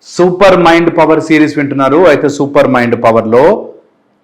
Super mind power series వింటున్నారు. అయితే super mind పవర్లో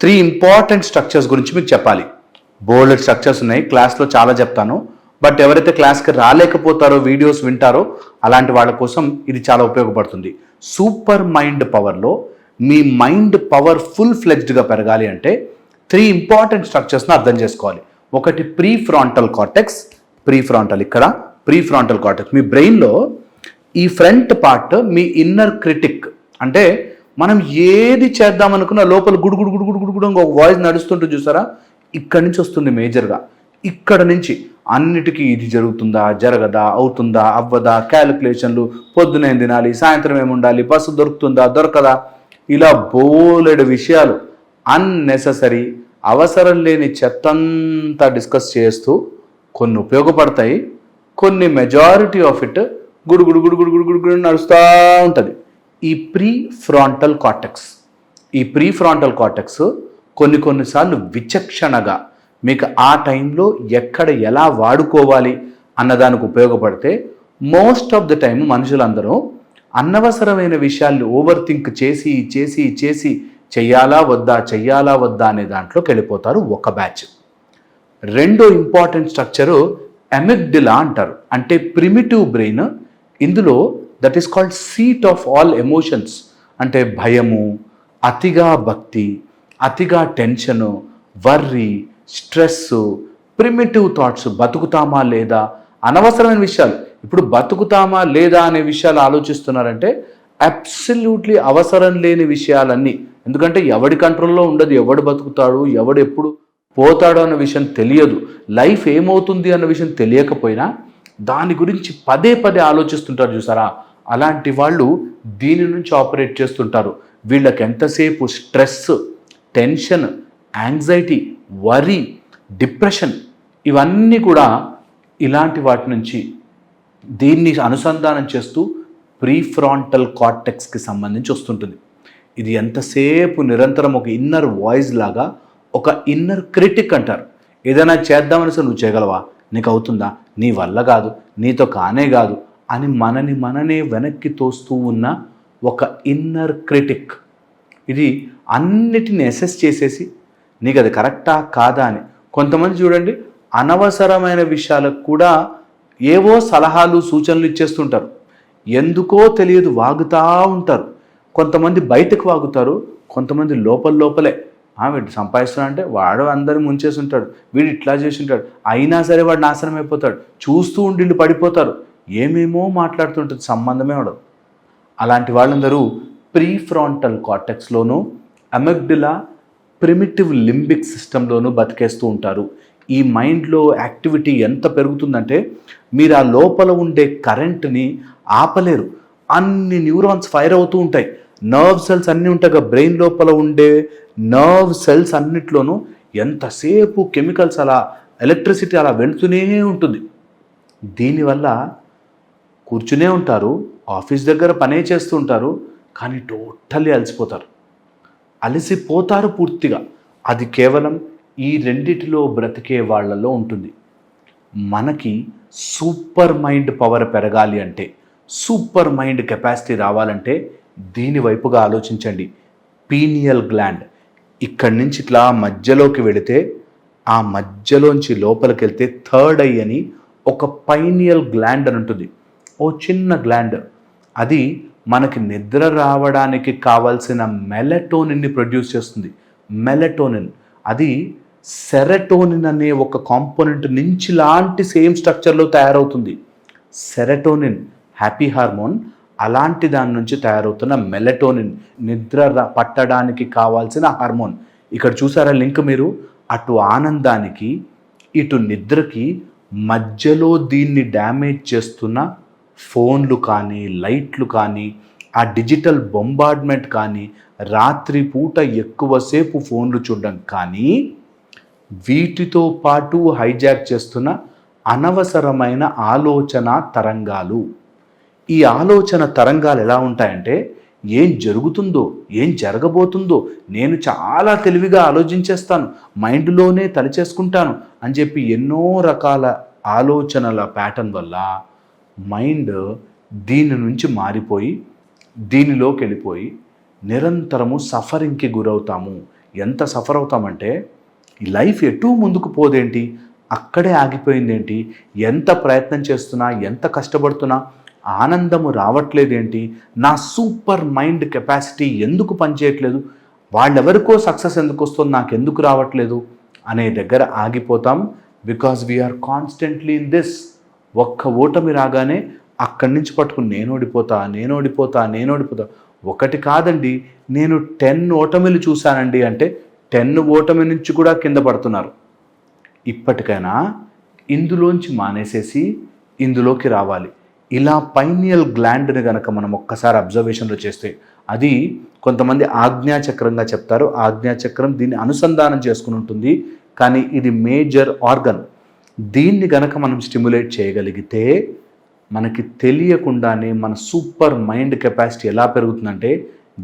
3 ఇంపార్టెంట్ స్ట్రక్చర్స్ గురించి మీకు చెప్పాలి. బోల్డ్ స్ట్రక్చర్స్ ఉన్నాయి, క్లాస్లో చాలా చెప్తాను. బట్ ఎవరైతే క్లాస్కి రాలేకపోతారో, వీడియోస్ వింటారో అలాంటి వాళ్ళ కోసం ఇది చాలా ఉపయోగపడుతుంది. సూపర్ మైండ్ పవర్లో మీ మైండ్ పవర్ ఫుల్ ఫ్లెడ్జ్డ్గా పెరగాలి అంటే 3 ఇంపార్టెంట్ స్ట్రక్చర్స్ని అర్థం చేసుకోవాలి. ఒకటి ప్రీ ఫ్రాంటల్ కార్టెక్స్. ఇక్కడ ప్రీ ఫ్రాంటల్ కార్టెక్స్ మీ బ్రెయిన్లో ఈ ఫ్రంట్ పార్ట్ మీ ఇన్నర్ క్రిటిక్. అంటే మనం ఏది చేద్దామనుకున్నా లోపల గుడుగుడు గుడుగుడు గుడుగుడు ఒక వాయిస్ నడుస్తుంటుంది చూసారా, ఇక్కడి నుంచి వస్తుంది మేజర్గా. ఇక్కడ నుంచి అన్నిటికీ ఇది జరుగుతుందా, జరగదా, అవుతుందా, అవ్వదా, క్యాలిక్యులేషన్లు, పొద్దునేం తినాలి, సాయంత్రం ఏముండాలి, బస్సు దొరుకుతుందా, దొరకదా, ఇలా బోలెడు విషయాలు అన్నెసెసరీ అవసరం లేని చెత్తంతా డిస్కస్ చేస్తూ కొన్ని ఉపయోగపడతాయి, కొన్ని మెజారిటీ ఆఫ్ ఇట్ గుడుగుడు గుడుగుడు గుడుగుడు నడుస్తూ ఉంటుంది. ఈ ప్రీ ఫ్రాంటల్ కార్టెక్స్ కొన్నిసార్లు విచక్షణగా మీకు ఆ టైంలో ఎక్కడ ఎలా వాడుకోవాలి అన్నదానికి ఉపయోగపడితే, మోస్ట్ ఆఫ్ ద టైం మనుషులందరూ అనవసరమైన విషయాల్ని ఓవర్ థింక్ చేసి చేసి చేసి చెయ్యాలా వద్దా అనే దాంట్లోకి వెళ్ళిపోతారు ఒక బ్యాచ్. రెండో ఇంపార్టెంట్ స్ట్రక్చరు అమిగ్డలా అంటారు. అంటే ప్రిమిటివ్ బ్రెయిన్. ఇందులో that is called seat of all emotions. అంటే భయము, అతిగా భక్తి, అతిగా tension, worry, stress, primitive thoughts, బతుకుతామా లేదా, అనవసరమైన విషయాలు. ఇప్పుడు బతుకుతామా లేదా అనే విషయాలు ఆలోచిస్తున్నారంటే అబ్సల్యూట్లీ అవసరం లేని విషయాలన్నీ. ఎందుకంటే ఎవడి కంట్రోల్లో ఉండదు, ఎవడు బతుకుతాడు, ఎవడు ఎప్పుడు పోతాడో అన్న విషయం తెలియదు, లైఫ్ ఏమవుతుంది అన్న విషయం తెలియకపోయినా దాని గురించి పదే ఆలోచిస్తుంటారు చూసారా. అలాంటి వాళ్ళు దీని నుంచి ఆపరేట్ చేస్తుంటారు. వీళ్ళకి ఎంతసేపు stress, tension, anxiety, worry, depression ఇవన్నీ కూడా ఇలాంటి వాటి నుంచి దీన్ని అనుసంధానం చేస్తూ ప్రీఫ్రాంటల్ కార్టెక్స్కి సంబంధించి వస్తుంటుంది. ఇది ఎంతసేపు నిరంతరం ఒక ఇన్నర్ వాయిస్ లాగా, ఒక ఇన్నర్ క్రిటిక్ అంటారు. ఏదైనా చేద్దామని నువ్వు చేయగలవా, నీకు అవుతుందా, నీ వల్ల కాదు, నీతో కానే కాదు అని మననే వెనక్కి తోస్తూ ఉన్న ఒక ఇన్నర్ క్రిటిక్. ఇది అన్నిటిని అసెస్ చేసేసి నీకు అది కరెక్టా కాదా అని. కొంతమంది చూడండి అనవసరమైన విషయాలకు కూడా ఏవో సలహాలు సూచనలు ఇచ్చేస్తుంటారు. ఎందుకో తెలియదు వాగుతూ ఉంటారు. కొంతమంది బయటకు వాగుతారు, కొంతమంది లోపలే వీడు సంపాదిస్తున్నా అంటే వాడు అందరిని ముంచేసి ఉంటాడు, వీడు ఇట్లా చేసి ఉంటాడు, అయినా సరే వాడు నాశనం అయిపోతాడు, చూస్తూ ఉండి పడిపోతారు, ఏమేమో మాట్లాడుతుంటుంది, సంబంధమే ఉండదు. అలాంటి వాళ్ళందరూ ప్రీఫ్రాంటల్ కార్టెక్స్లోనూ అమిగ్డలా ప్రిమిటివ్ లింబిక్ సిస్టంలోనూ బతికేస్తూ ఉంటారు. ఈ మైండ్లో యాక్టివిటీ ఎంత పెరుగుతుందంటే మీరు ఆ లోపల ఉండే కరెంట్ని ఆపలేరు. అన్ని న్యూరాన్స్ ఫైర్ అవుతూ ఉంటాయి, నర్వ్ సెల్స్ అన్నీ ఉంటాయి. బ్రెయిన్ లోపల ఉండే నర్వ్ సెల్స్ అన్నిట్లోనూ ఎంతసేపు కెమికల్స్ అలా, ఎలక్ట్రిసిటీ అలా వెళ్తూనే ఉంటుంది. దీనివల్ల కూర్చునే ఉంటారు, ఆఫీస్ దగ్గర పనే చేస్తూ ఉంటారు, కానీ టోటల్లీ అలసిపోతారు పూర్తిగా. అది కేవలం ఈ రెండిటిలో బ్రతికే వాళ్ళలో ఉంటుంది. మనకి సూపర్ మైండ్ పవర్ పెరగాలి అంటే, సూపర్ మైండ్ కెపాసిటీ రావాలంటే దీని వైపుగా ఆలోచించండి. పీనియల్ గ్లాండ్ ఇక్కడి నుంచి ఇట్లా మధ్యలోకి వెళితే, ఆ మధ్యలోంచి లోపలికి వెళ్తే థర్డ్ ఐ అని ఒక పైనియల్ గ్లాండ్ అని ఉంటుంది. ఓ చిన్న గ్లాండ్. అది మనకి నిద్ర రావడానికి కావాల్సిన మెలటోనిన్ని ప్రొడ్యూస్ చేస్తుంది. మెలటోనిన్ అది సెరటోనిన్ అనే ఒక కాంపోనెంట్ నుంచి లాంటి సేమ్ స్ట్రక్చర్లో తయారవుతుంది. సెరటోనిన్ హ్యాపీ హార్మోన్, అలాంటి దాని నుంచి తయారవుతున్న మెలటోనిన్ నిద్ర పట్టడానికి కావాల్సిన హార్మోన్. ఇక్కడ చూసారా లింక్ మీరు, అటు ఆనందానికి ఇటు నిద్రకి మధ్యలో దీన్ని డ్యామేజ్ చేస్తున్న ఫోన్లు కానీ, లైట్లు కానీ, ఆ డిజిటల్ బొంబార్డ్మెంట్ కానీ, రాత్రి పూట ఎక్కువసేపు ఫోన్లు చూడడం కానీ, వీటితో పాటు హైజాక్ చేస్తున్న అనవసరమైన ఆలోచన తరంగాలు. ఈ ఆలోచన తరంగాలు ఎలా ఉంటాయంటే, ఏం జరుగుతుందో, ఏం జరగబోతుందో నేను చాలా తెలివిగా ఆలోచించేస్తాను, మైండ్లోనే తలచేసుకుంటాను అని చెప్పి ఎన్నో రకాల ఆలోచనల ప్యాటర్న్ వల్ల మైండ్ దీని నుంచి మారిపోయి దీనిలోకి వెళ్ళిపోయి నిరంతరము సఫరింగ్కి గురవుతాము. ఎంత సఫర్ అవుతామంటే ఈ లైఫ్ ఎటూ ముందుకు పోదేంటి, అక్కడే ఆగిపోయిందేంటి, ఎంత ప్రయత్నం చేస్తున్నా, ఎంత కష్టపడుతున్నా ఆనందము రావట్లేదేంటి, నా సూపర్ మైండ్ కెపాసిటీ ఎందుకు పనిచేయట్లేదు, వాళ్ళెవరికో సక్సెస్ ఎందుకు వస్తుంది నాకు ఎందుకు రావట్లేదు అనే దగ్గర ఆగిపోతాం. Because we are constantly in this. ఒక్క ఓటమి రాగానే అక్కడి నుంచి పట్టుకుని నేను ఓడిపోతా. ఒకటి కాదండి, నేను 10 ఓటమిలు చూశానండి అంటే 10 ఓటమి నుంచి కూడా కింద పడుతున్నారు. ఇప్పటికైనా ఇందులోంచి మానేసేసి ఇందులోకి రావాలి. ఇలా పైనియల్ గ్లాండ్ని కనుక మనం ఒక్కసారి అబ్జర్వేషన్లో చేస్తే, అది కొంతమంది ఆజ్ఞాచక్రంగా చెప్తారు. ఆజ్ఞాచక్రం దీన్ని అనుసంధానం చేసుకుని ఉంటుంది, కానీ ఇది మేజర్ ఆర్గన్. దీన్ని గనక మనం స్టిమ్యులేట్ చేయగలిగితే మనకి తెలియకుండానే మన సూపర్ మైండ్ కెపాసిటీ ఎలా పెరుగుతుందంటే,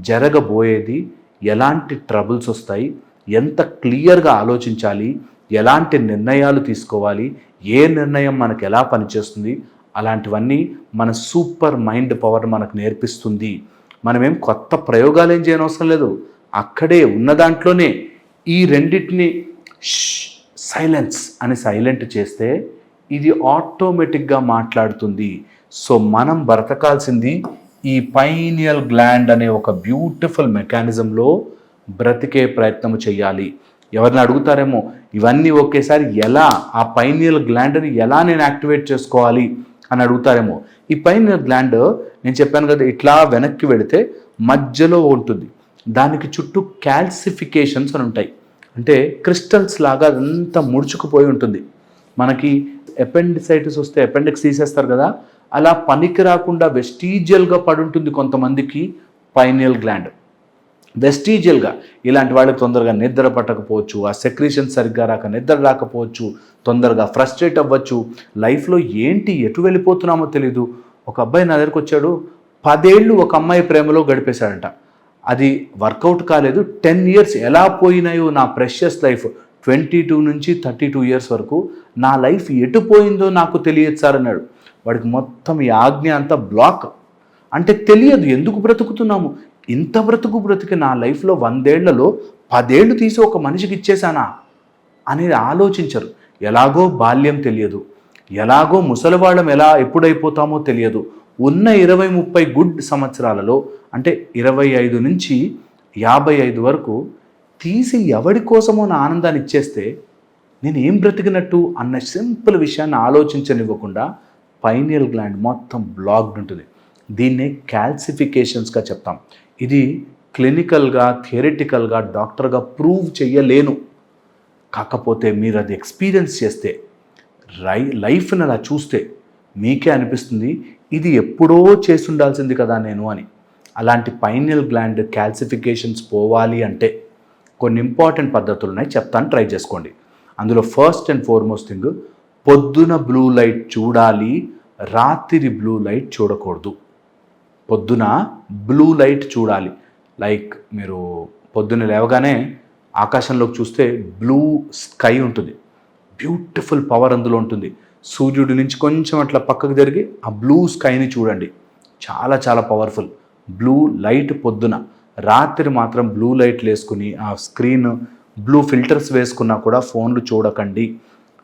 జరగబోయేది, ఎలాంటి ట్రబుల్స్ వస్తాయి, ఎంత క్లియర్గా ఆలోచించాలి, ఎలాంటి నిర్ణయాలు తీసుకోవాలి, ఏ నిర్ణయం మనకు ఎలా పనిచేస్తుంది, అలాంటివన్నీ మన సూపర్ మైండ్ పవర్ మనకు నేర్పిస్తుంది. మనమేం కొత్త ప్రయోగాలు ఏం చేయనవసరం లేదు. అక్కడే ఉన్న దాంట్లోనే ఈ రెండింటిని సైలెన్స్ అని సైలెంట్ చేస్తే ఇది ఆటోమేటిక్గా మాట్లాడుతుంది. సో మనం బ్రతకాల్సింది ఈ పైనియల్ గ్లాండ్ అనే ఒక బ్యూటిఫుల్ మెకానిజంలో బ్రతికే ప్రయత్నం చేయాలి. ఎవరిని అడుగుతారేమో ఇవన్నీ ఒకేసారి ఎలా, ఆ పైనియల్ గ్లాండ్ని ఎలా నేను యాక్టివేట్ చేసుకోవాలి అని అడుగుతారేమో. ఈ పైనియల్ గ్లాండ్ నేను చెప్పాను కదా, ఇట్లా వెనక్కి వెళితే మధ్యలో ఉంటుంది. దానికి చుట్టూ క్యాల్సిఫికేషన్స్ అని ఉంటాయి. అంటే క్రిస్టల్స్ లాగా అదంతా ముడుచుకుపోయి ఉంటుంది. మనకి అపెండిసైటిస్ వస్తే అపెండిక్స్ తీసేస్తారు కదా, అలా పనికి రాకుండా వెస్టీజియల్గా పడుంటుంది కొంతమందికి పైనియల్ గ్లాండ్. వెస్టీజియల్గా ఇలాంటి వాళ్ళకి తొందరగా నిద్ర పట్టకపోవచ్చు, ఆ సెక్రీషన్ సరిగ్గా రాక నిద్ర రాకపోవచ్చు, తొందరగా ఫ్రస్ట్రేట్ అవ్వచ్చు, లైఫ్లో ఏంటి ఎటు వెళ్ళిపోతున్నామో తెలీదు. ఒక అబ్బాయి నా దగ్గరకు వచ్చాడు, 10 ఏళ్ళు ఒక అమ్మాయి ప్రేమలో గడిపేశాడంట. అది వర్కౌట్ కాలేదు. 10 ఇయర్స్ ఎలా పోయినాయో నా ప్రెషియస్ లైఫ్, 22 నుంచి 32 ఇయర్స్ వరకు నా లైఫ్ ఎటు పోయిందో నాకు తెలియదు సార్ అన్నాడు. వాడికి మొత్తం ఈ ఆజ్ఞ అంతా బ్లాక్. అంటే తెలియదు ఎందుకు బ్రతుకుతున్నాము. ఇంత బ్రతికి నా లైఫ్లో 100 ఏళ్లలో 10 ఏళ్ళు తీసి ఒక మనిషికి ఇచ్చేసానా అనేది ఆలోచించరు. ఎలాగో బాల్యం తెలియదు, ఎలాగో ముసలివాళ్ళం ఎలా ఎప్పుడైపోతామో తెలియదు. ఉన్న 20-30 గుడ్ సంవత్సరాలలో, అంటే 25 నుంచి 55 వరకు తీసి ఎవడి కోసమో నా ఆనందాన్ని ఇచ్చేస్తే నేను ఏం బ్రతికినట్టు అన్న సింపుల్ విషయాన్ని ఆలోచించనివ్వకుండా పైనియల్ గ్లాండ్ మొత్తం బ్లాక్డ్ ఉంటుంది. దీన్నే క్యాల్సిఫికేషన్స్గా చెప్తాం. ఇది క్లినికల్గా, థియరిటికల్గా, డాక్టర్గా ప్రూవ్ చేయలేను. కాకపోతే మీరు అది ఎక్స్పీరియన్స్ చేస్తే, లైఫ్ని అలా చూస్తే మీకే అనిపిస్తుంది ఇది ఎప్పుడో చేసి ఉండాల్సింది కదా నేను అని. అలాంటి పైనియల్ గ్లాండ్ క్యాల్సిఫికేషన్స్ పోవాలి అంటే కొన్ని ఇంపార్టెంట్ పద్ధతులు ఉన్నాయి, చెప్తాను, ట్రై చేసుకోండి. అందులో ఫస్ట్ అండ్ ఫార్మోస్ట్ థింగ్, పొద్దున బ్లూ లైట్ చూడాలి, రాత్రి బ్లూ లైట్ చూడకూడదు. పొద్దున బ్లూ లైట్ చూడాలి. లైక్ మీరు పొద్దున్న లేవగానే ఆకాశంలోకి చూస్తే బ్లూ స్కై ఉంటుంది, బ్యూటిఫుల్ పవర్ అందులో ఉంటుంది. సూర్యుడి నుంచి కొంచెం అట్లా పక్కకు జరిగి ఆ బ్లూ స్కైని చూడండి, చాలా చాలా పవర్ఫుల్ బ్లూ లైట్ పొద్దున. రాత్రి మాత్రం బ్లూ లైట్లు వేసుకుని ఆ స్క్రీన్ బ్లూ ఫిల్టర్స్ వేసుకున్నా కూడా ఫోన్లు చూడకండి.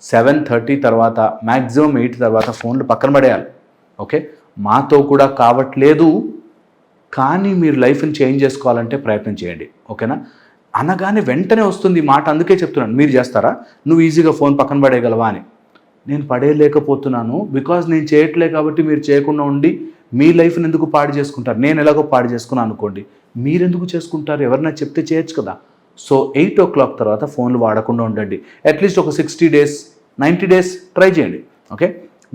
7:30 తర్వాత, మ్యాక్సిమం 8 తర్వాత ఫోన్లు పక్కన పడేయాలి. ఓకే, మాతో కూడా కావట్లేదు, కానీ మీరు లైఫ్ని చేంజ్ చేసుకోవాలంటే ప్రయత్నం చేయండి. ఓకేనా? అనగానే వెంటనే వస్తుంది ఈ మాట, అందుకే చెప్తున్నాను. మీరు చేస్తారా? నువ్వు ఈజీగా ఫోన్ పక్కన పడేయగలవా అని. నేను పడేయలేకపోతున్నాను, బికాజ్ నేను చేయట్లే కాబట్టి మీరు చేయకుండా ఉండి మీ లైఫ్ని ఎందుకు పాడు చేసుకుంటారు? నేను ఎలాగో పాడు చేసుకున్నాను అనుకోండి, మీరెందుకు చేసుకుంటారు? ఎవరైనా చెప్తే చేయొచ్చు కదా. సో 8 o'clock తర్వాత ఫోన్లు వాడకుండా ఉండండి. అట్లీస్ట్ ఒక 60 days 90 days ట్రై చేయండి. ఓకే,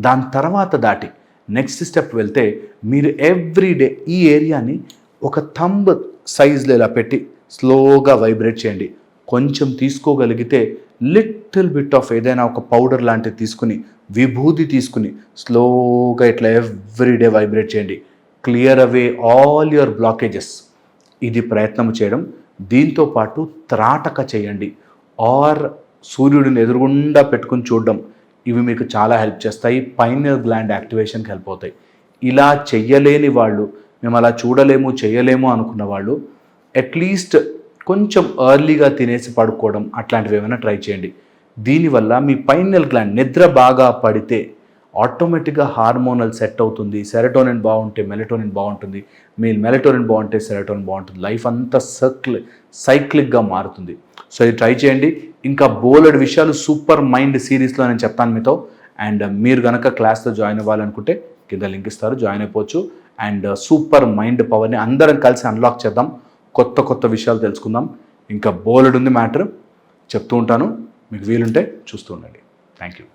దాని తర్వాత దాటి నెక్స్ట్ స్టెప్ వెళ్తే మీరు ఎవ్రీడే ఈ ఏరియాని ఒక థంబ్ సైజ్లో ఇలా పెట్టి స్లోగా వైబ్రేట్ చేయండి. కొంచెం తీసుకోగలిగితే లిటిల్ బిట్ ఆఫ్ ఏదైనా ఒక పౌడర్ లాంటిది తీసుకుని, విభూది తీసుకుని స్లోగా ఇట్లా ఎవ్రీడే వైబ్రేట్ చేయండి. Clear away all your blockages. ఇది ప్రయత్నం చేయడం. దీంతో పాటు త్రాటక చేయండి, ఆర్ సూర్యుడిని ఎదురుగుండా పెట్టుకుని చూడడం. ఇవి మీకు చాలా హెల్ప్ చేస్తాయి, పైనియల్ గ్లాండ్ యాక్టివేషన్కి హెల్ప్ అవుతాయి. ఇలా చెయ్యలేని వాళ్ళు మేము అలా చూడలేము చేయలేము అనుకున్న వాళ్ళు అట్లీస్ట్ కొంచెం ఎర్లీగా తినేసి పడుకోవడం అట్లాంటివి ఏమైనా ట్రై చేయండి. దీనివల్ల మీ పైనల్ గ్లాండ్ నిద్ర బాగా పడితే ఆటోమేటిక్గా హార్మోనల్ సెట్ అవుతుంది. సెరటోనిన్ బాగుంటే మెలటోనిన్ బాగుంటుంది, మీ మెలటోనిన్ బాగుంటే సెరటోనిన్ బాగుంటుంది. లైఫ్ అంతా సైక్లిక్గా మారుతుంది. సో ఇది ట్రై చేయండి. ఇంకా బోలెడ్ విషయాలు సూపర్ మైండ్ సిరీస్లో నేను చెప్తాను మీతో. అండ్ మీరు కనుక క్లాస్లో జాయిన్ అవ్వాలనుకుంటే కింద లింక్ ఇస్తారు, జాయిన్ అయిపోవచ్చు. అండ్ సూపర్ మైండ్ పవర్ని అందరం కలిసి అన్లాక్ చేద్దాం, కొత్త విషయాలు తెలుసుకుందాం. ఇంకా బోలెడ్ ఉంది మ్యాటర్, చెప్తూ ఉంటాను. మీకు వీలుంటే చూస్తూ ఉండండి. Thank you.